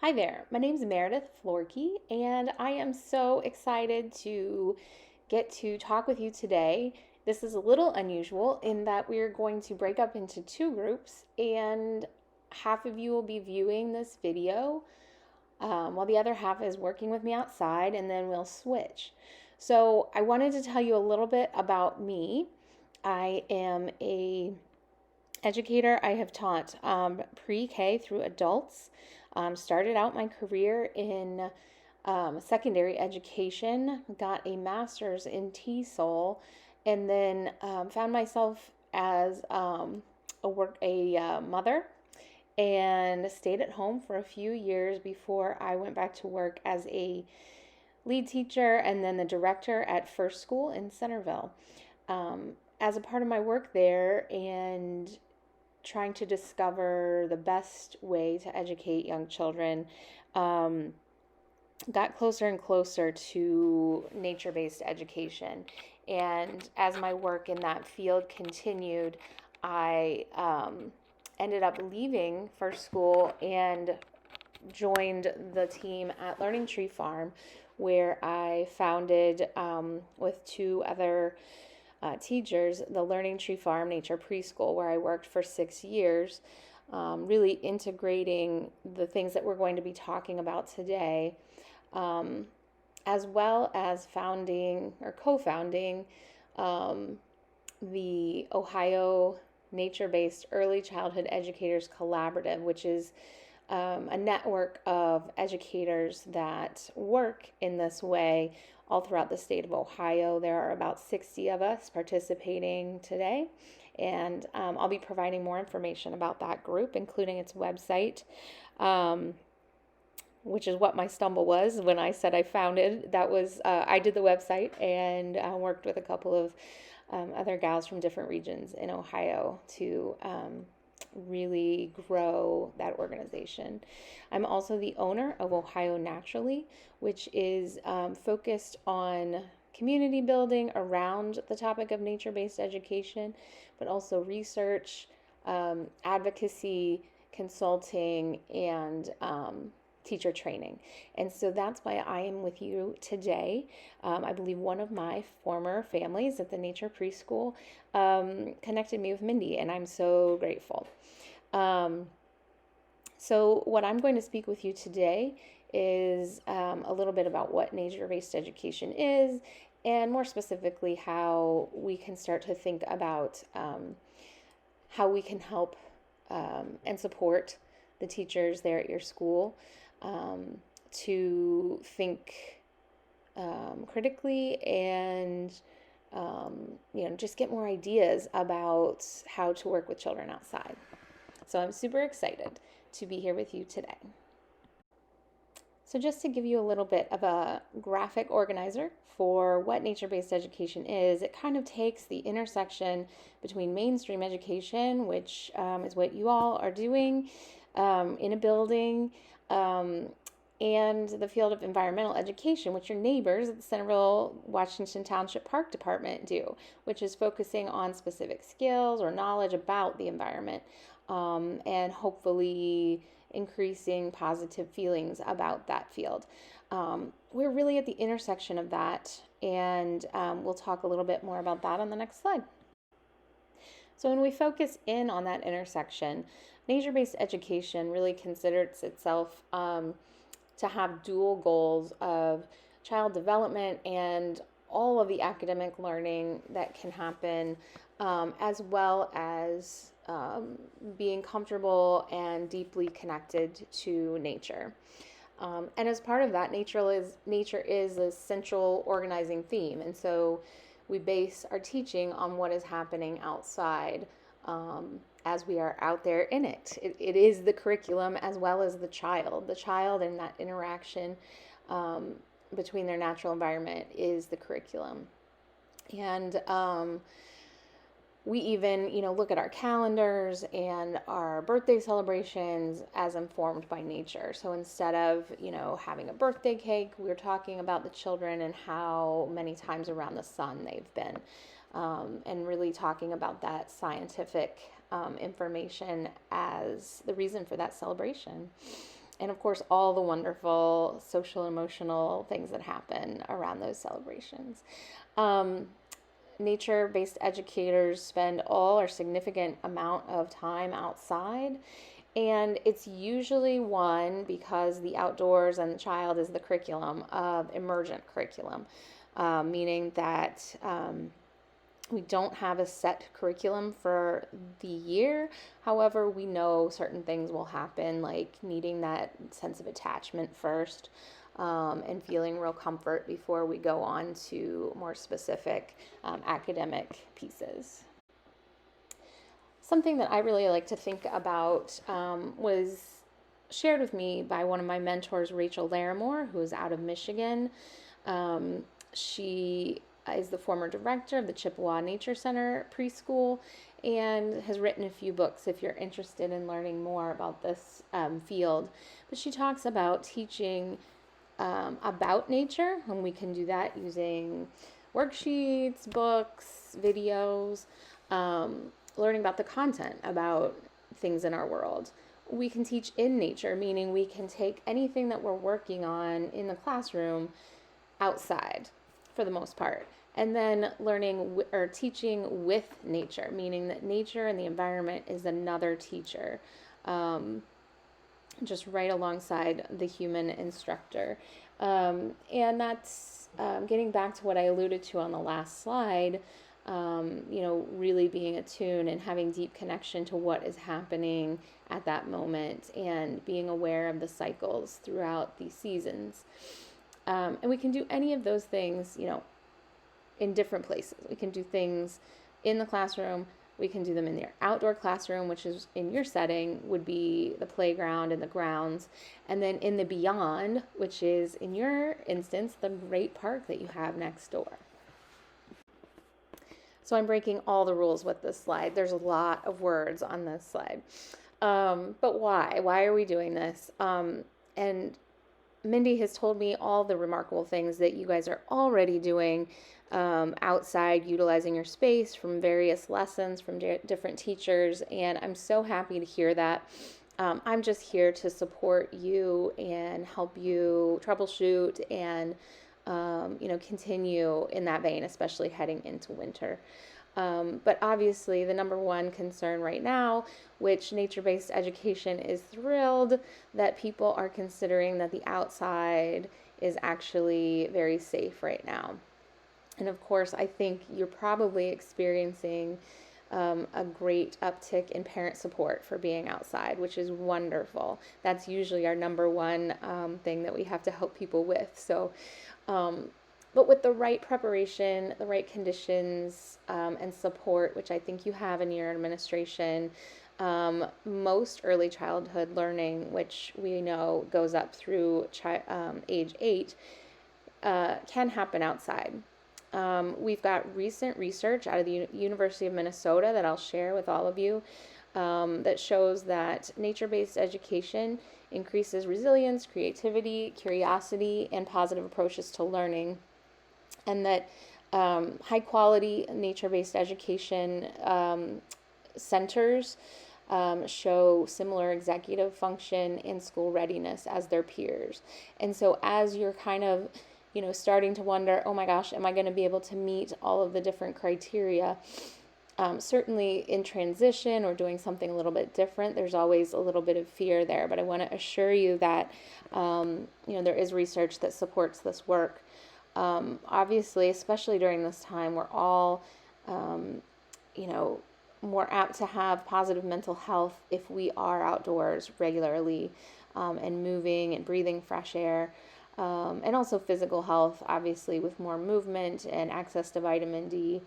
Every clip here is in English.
Hi there, my name is Meredith Florkey, and I am so excited to get to talk with you today. This is a little unusual in that we're going to break up into two groups, and half of you will be viewing this video while the other half is working with me outside, and then we'll switch. So, I wanted to tell you a little bit about me. I am a educator. I have taught pre-K through adults. Started out my career in secondary education, got a master's in TESOL, and then found myself as a mother and stayed at home for a few years before I went back to work as a lead teacher and then the director at First School in Centerville. As a part of my work there and trying to discover the best way to educate young children, got closer and closer to nature-based education. And as my work in that field continued, I ended up leaving First School and joined the team at Learning Tree Farm, where I founded with two other teachers the Learning Tree Farm Nature Preschool, where I worked for 6 years, really integrating the things that we're going to be talking about today, as well as founding or co-founding the Ohio Nature-Based Early Childhood Educators Collaborative, which is a network of educators that work in this way all throughout the state of Ohio. There are about 60 of us participating today, and I'll be providing more information about that group, including its website, which is what my stumble was when I said I founded. That was, I did the website and worked with a couple of other gals from different regions in Ohio to really grow that organization. I'm also the owner of Ohio Naturally, which is focused on community building around the topic of nature-based education, but also research, advocacy, consulting, and teacher training. And so that's why I am with you today. I believe one of my former families at the Nature Preschool connected me with Mindy, and I'm so grateful. So what I'm going to speak with you today is a little bit about what nature-based education is, and more specifically, how we can start to think about how we can help and support the teachers there at your school to think critically and just get more ideas about how to work with children outside. So I'm super excited to be here with you today. So just to give you a little bit of a graphic organizer for what nature-based education is, it kind of takes the intersection between mainstream education, which is what you all are doing in a building, and the field of environmental education, which your neighbors at the Centerville Washington Township Park Department do, which is focusing on specific skills or knowledge about the environment, and hopefully increasing positive feelings about that field. We're really at the intersection of that, and we'll talk a little bit more about that on the next slide. So when we focus in on that intersection, nature-based education really considers itself to have dual goals of child development and all of the academic learning that can happen, as well as being comfortable and deeply connected to nature. And as part of that, nature is a central organizing theme. And so we base our teaching on what is happening outside as we are out there in it. It is the curriculum as well as the child and that interaction between their natural environment is the curriculum. And we even, look at our calendars and our birthday celebrations as informed by nature. So instead of, having a birthday cake, we're talking about the children and how many times around the sun they've been, and really talking about that scientific information as the reason for that celebration. And of course, all the wonderful social, emotional things that happen around those celebrations. Um, Nature-based educators spend all or significant amount of time outside, and it's usually one because the outdoors and the child is the curriculum of emergent curriculum, meaning that we don't have a set curriculum for the year. However, we know certain things will happen, like needing that sense of attachment first, and feeling real comfort before we go on to more specific academic pieces. Something that I really like to think about was shared with me by one of my mentors, Rachel Larimore, who is out of Michigan. She is the former director of the Chippewa Nature Center preschool and has written a few books if you're interested in learning more about this field. But she talks about teaching about nature, and we can do that using worksheets, books, videos, learning about the content about things in our world. We can teach in nature, meaning we can take anything that we're working on in the classroom outside for the most part. And then learning or teaching with nature, meaning that nature and the environment is another teacher, just right alongside the human instructor. And that's getting back to what I alluded to on the last slide, really being attuned and having deep connection to what is happening at that moment and being aware of the cycles throughout these seasons. And we can do any of those things, in different places. We can do things in the classroom. We can do them in your outdoor classroom, which is in your setting, would be the playground and the grounds. And then in the beyond, which is in your instance, the great park that you have next door. So I'm breaking all the rules with this slide. There's a lot of words on this slide. But why? Why are we doing this? And Mindy has told me all the remarkable things that you guys are already doing outside, utilizing your space from various lessons from different teachers, and I'm so happy to hear that. I'm just here to support you and help you troubleshoot and continue in that vein, especially heading into winter. But obviously the number one concern right now, which nature-based education is thrilled that people are considering that the outside is actually very safe right now. And of course, I think you're probably experiencing a great uptick in parent support for being outside, which is wonderful. That's usually our number one thing that we have to help people with. So, but with the right preparation, the right conditions, and support, which I think you have in your administration, most early childhood learning, which we know goes up through age 8, can happen outside. We've got recent research out of the University of Minnesota that I'll share with all of you that shows that nature-based education increases resilience, creativity, curiosity, and positive approaches to learning, and that high-quality nature-based education centers show similar executive function and school readiness as their peers. And so as you're kind of starting to wonder, oh my gosh, am I going to be able to meet all of the different criteria? Certainly in transition or doing something a little bit different, there's always a little bit of fear there. But I want to assure you that, there is research that supports this work. Obviously, especially during this time, we're all, more apt to have positive mental health if we are outdoors regularly and moving and breathing fresh air. And also physical health, obviously, with more movement and access to vitamin D.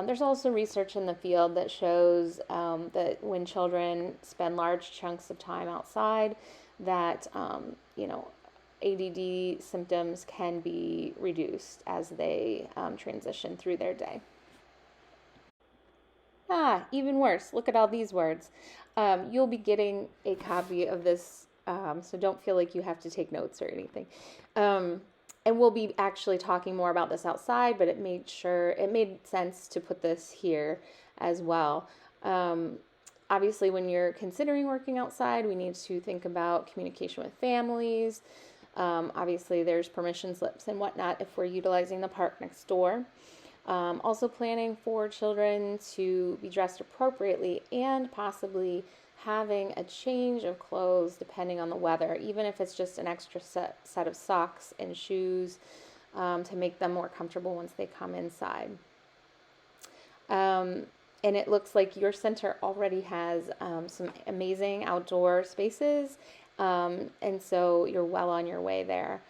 There's also research in the field that shows that when children spend large chunks of time outside, that, ADD symptoms can be reduced as they transition through their day. Even worse. Look at all these words. You'll be getting a copy of this, so don't feel like you have to take notes or anything. And we'll be actually talking more about this outside, but it made sense to put this here as well. Obviously, when you're considering working outside, we need to think about communication with families. Obviously, there's permission slips and whatnot if we're utilizing the park next door. Also planning for children to be dressed appropriately and possibly having a change of clothes depending on the weather, even if it's just an extra set of socks and shoes to make them more comfortable once they come inside. And it looks like your center already has some amazing outdoor spaces, and so you're well on your way there.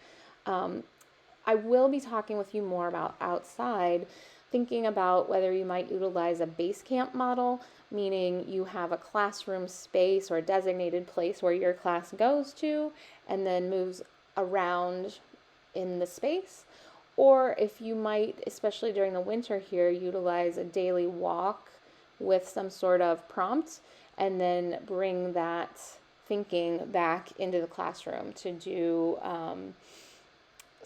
I will be talking with you more about outside, thinking about whether you might utilize a base camp model, meaning you have a classroom space or a designated place where your class goes to and then moves around in the space. Or if you might, especially during the winter here, utilize a daily walk with some sort of prompt and then bring that thinking back into the classroom to do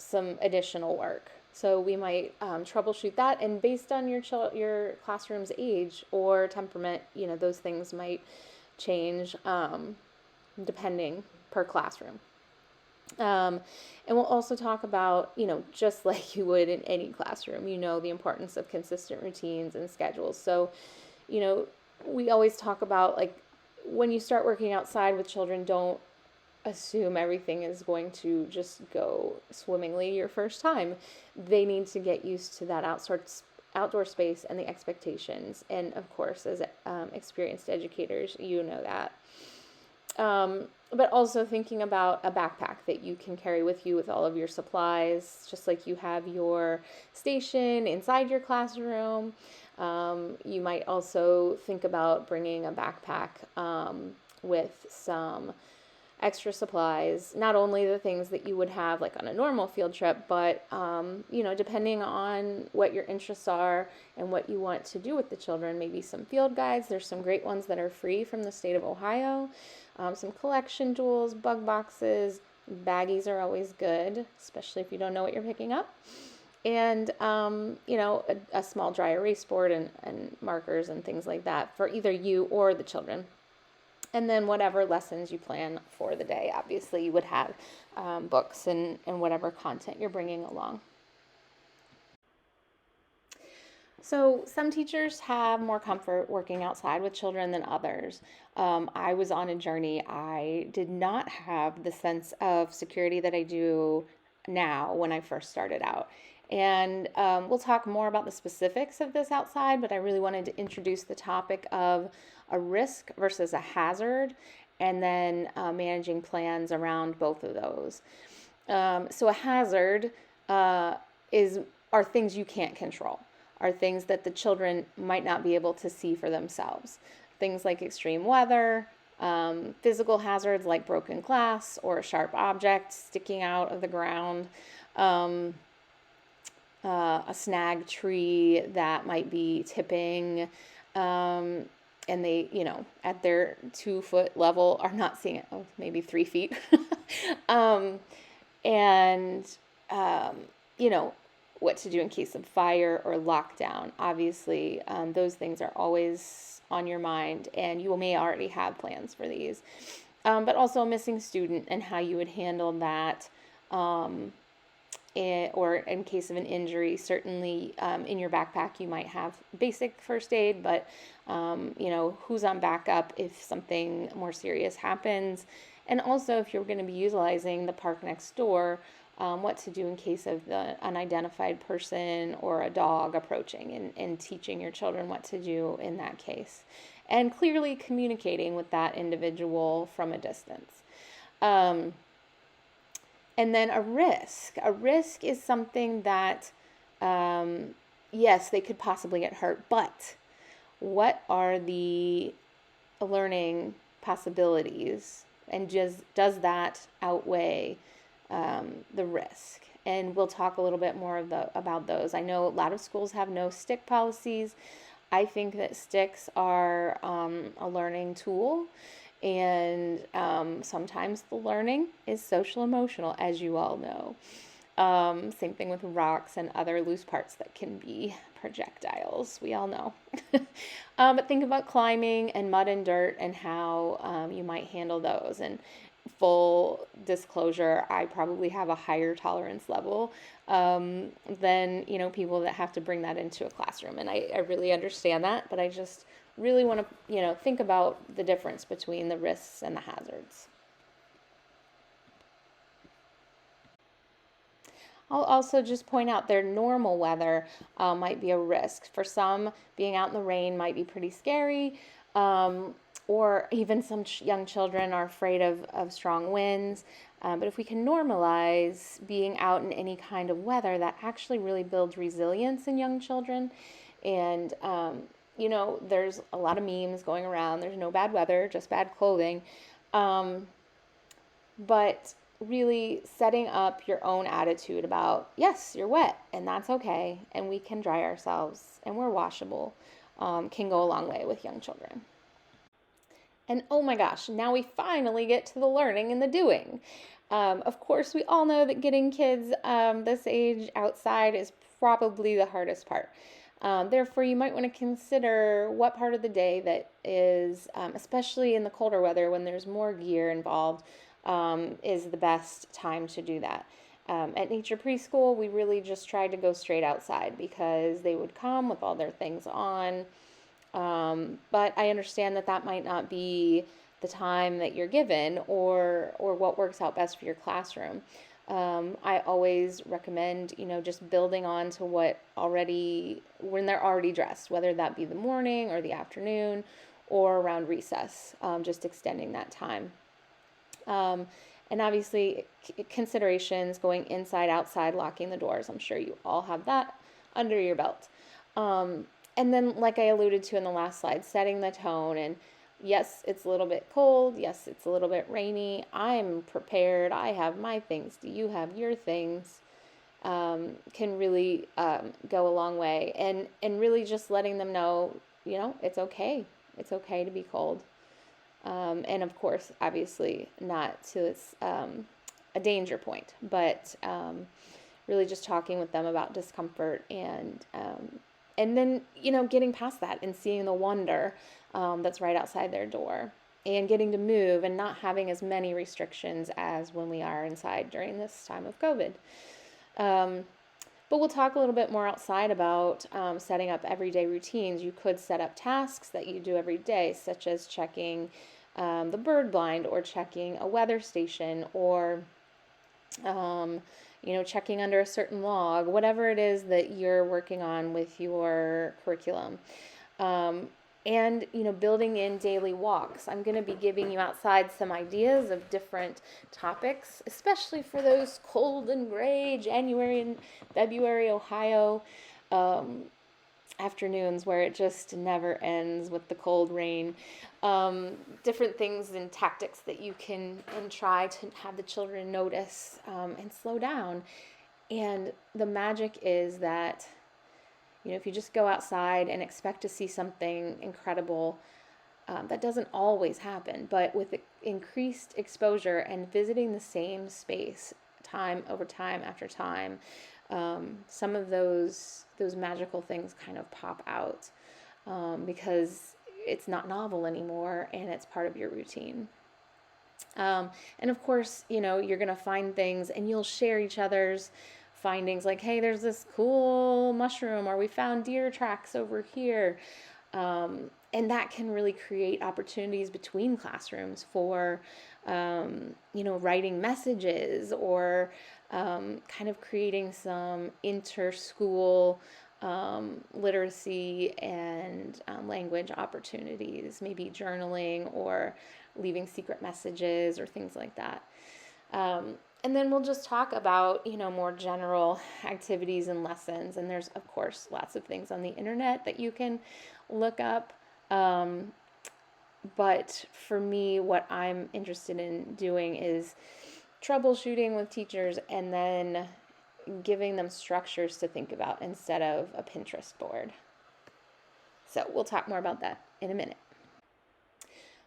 some additional work. So we might troubleshoot that, and based on your classroom's age or temperament, those things might change depending per classroom. And we'll also talk about, just like you would in any classroom, the importance of consistent routines and schedules. So, we always talk about, like, when you start working outside with children, don't assume everything is going to just go swimmingly your first time. They need to get used to that outdoor space and the expectations. And of course, as experienced educators, that. But also thinking about a backpack that you can carry with you with all of your supplies, just like you have your station inside your classroom. You might also think about bringing a backpack with some extra supplies, not only the things that you would have like on a normal field trip, but depending on what your interests are and what you want to do with the children, maybe some field guides. There's some great ones that are free from the state of Ohio. Some collection tools, bug boxes, baggies are always good, especially if you don't know what you're picking up. And, a small dry erase board and markers and things like that for either you or the children. And then whatever lessons you plan for the day, obviously you would have books and whatever content you're bringing along. So some teachers have more comfort working outside with children than others. I was on a journey. I did not have the sense of security that I do now when I first started out. And we'll talk more about the specifics of this outside, but I really wanted to introduce the topic of a risk versus a hazard, and then managing plans around both of those. So a hazard are things you can't control, are things that the children might not be able to see for themselves. Things like extreme weather, physical hazards like broken glass or a sharp object sticking out of the ground, a snag tree that might be tipping, and they, at their 2-foot level are not seeing it, maybe 3 feet. What to do in case of fire or lockdown. Obviously, those things are always on your mind, and you may already have plans for these. But also a missing student and how you would handle that, or in case of an injury. Certainly in your backpack you might have basic first aid, but who's on backup if something more serious happens. And also if you're going to be utilizing the park next door, what to do in case of the unidentified person or a dog approaching, and teaching your children what to do in that case. And clearly communicating with that individual from a distance. And then a risk. A risk is something that, yes, they could possibly get hurt, but what are the learning possibilities? And does that outweigh the risk? And we'll talk a little bit more about those. I know a lot of schools have no stick policies. I think that sticks are a learning tool, and sometimes the learning is social emotional, as you all know. Same thing with rocks and other loose parts that can be projectiles. We all know. But think about climbing and mud and dirt and how you might handle those. And full disclosure, I probably have a higher tolerance level than, people that have to bring that into a classroom. And I really understand that, but I just really want to, think about the difference between the risks and the hazards. I'll also just point out their normal weather might be a risk. For some, being out in the rain might be pretty scary, or even some young children are afraid of strong winds. But if we can normalize being out in any kind of weather, that actually really builds resilience in young children. And, there's a lot of memes going around. There's no bad weather, just bad clothing. But really setting up your own attitude about, yes, you're wet and that's okay, and we can dry ourselves and we're washable, can go a long way with young children. And oh my gosh, now we finally get to the learning and the doing. Of course, we all know that getting kids this age outside is probably the hardest part. Therefore, you might want to consider what part of the day that is, especially in the colder weather when there's more gear involved, is the best time to do that. At Nature Preschool, we really just tried to go straight outside because they would come with all their things on. But I understand that might not be the time that you're given or what works out best for your classroom. I always recommend, just building on to when they're already dressed, whether that be the morning or the afternoon or around recess, just extending that time. And obviously considerations going inside, outside, locking the doors. I'm sure you all have that under your belt. And then, like I alluded to in the last slide, setting the tone. And yes, it's a little bit cold. Yes, it's a little bit rainy. I'm prepared. I have my things. Do you have your things? Can really go a long way. And really just letting them know, it's okay. It's okay to be cold. And of course, obviously not to a danger point, but really just talking with them about discomfort and then, getting past that and seeing the wonder that's right outside their door and getting to move and not having as many restrictions as when we are inside during this time of COVID. But we'll talk a little bit more outside about setting up everyday routines. You could set up tasks that you do every day, such as checking the bird blind or checking a weather station or, checking under a certain log, whatever it is that you're working on with your curriculum. And, building in daily walks. I'm going to be giving you outside some ideas of different topics, especially for those cold and gray January and February Ohio afternoons where it just never ends with the cold rain. Different things and tactics that you can try to have the children notice and slow down. And the magic is that, if you just go outside and expect to see something incredible, that doesn't always happen. But with increased exposure and visiting the same space time over time after time, some of those magical things kind of pop out because it's not novel anymore and it's part of your routine. And of course, you're going to find things and you'll share each other's findings, like, hey, there's this cool mushroom, or we found deer tracks over here. And that can really create opportunities between classrooms for, writing messages or kind of creating some inter-school literacy and language opportunities, maybe journaling or leaving secret messages or things like that. And then we'll just talk about, more general activities and lessons. And there's, of course, lots of things on the internet that you can look up. But for me, what I'm interested in doing is troubleshooting with teachers and then giving them structures to think about instead of a Pinterest board. So we'll talk more about that in a minute.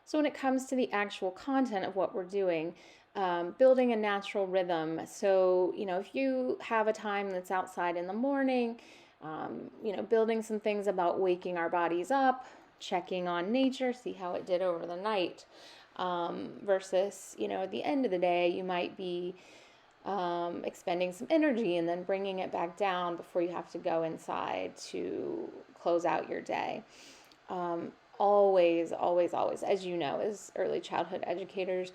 So when it comes to the actual content of what we're doing, building a natural rhythm. So, if you have a time that's outside in the morning, building some things about waking our bodies up, checking on nature, see how it did over the night, versus, at the end of the day, you might be expending some energy and then bringing it back down before you have to go inside to close out your day. Always, always, always, as you know, as early childhood educators,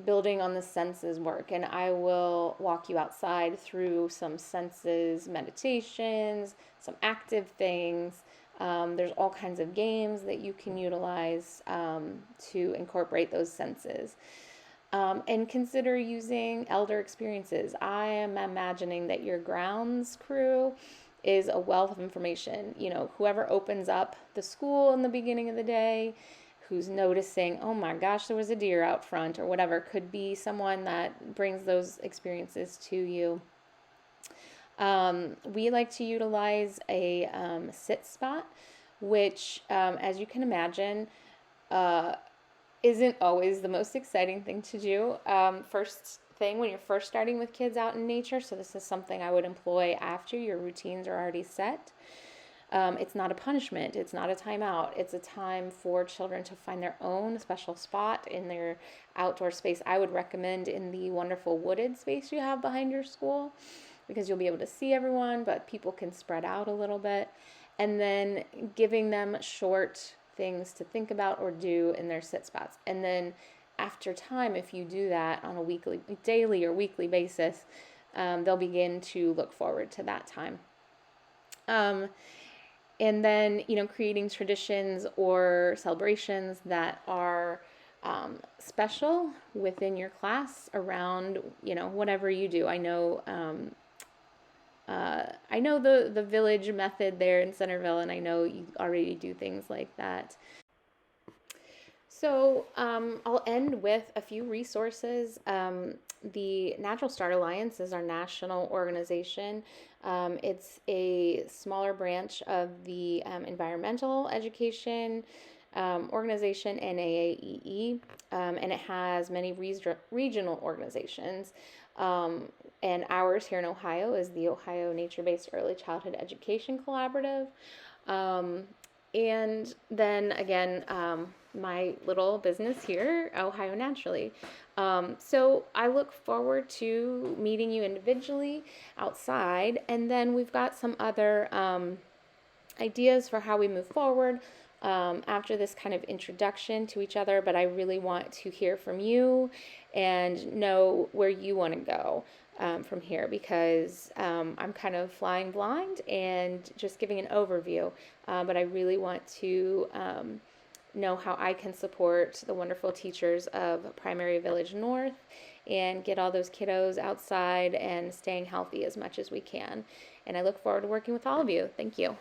building on the senses work. And I will walk you outside through some senses meditations, some active things. There's all kinds of games that you can utilize to incorporate those senses. And consider using elder experiences. I am imagining that your grounds crew is a wealth of information. Whoever opens up the school in the beginning of the day, who's noticing, oh my gosh, there was a deer out front or whatever, could be someone that brings those experiences to you. We like to utilize a sit spot, which, as you can imagine, isn't always the most exciting thing to do. First thing when you're first starting with kids out in nature, so this is something I would employ after your routines are already set. It's not a punishment. It's not a timeout. It's a time for children to find their own special spot in their outdoor space. I would recommend in the wonderful wooded space you have behind your school, because you'll be able to see everyone, but people can spread out a little bit. And then giving them short things to think about or do in their sit spots. And then after time, if you do that on a daily or weekly basis, they'll begin to look forward to that time. And then, creating traditions or celebrations that are special within your class around, whatever you do. I know the village method there in Centerville, and I know you already do things like that. So I'll end with a few resources. The Natural Start Alliance is our national organization. It's a smaller branch of the environmental education organization, NAAEE, and it has many regional organizations. And ours here in Ohio is the Ohio Nature-Based Early Childhood Education Collaborative. And then again, my little business here, Ohio Naturally. So I look forward to meeting you individually outside. And then we've got some other ideas for how we move forward after this kind of introduction to each other. But I really want to hear from you and know where you want to go from here, because I'm kind of flying blind and just giving an overview. But I really want to know how I can support the wonderful teachers of Primary Village North and get all those kiddos outside and staying healthy as much as we can. And I look forward to working with all of you. Thank you.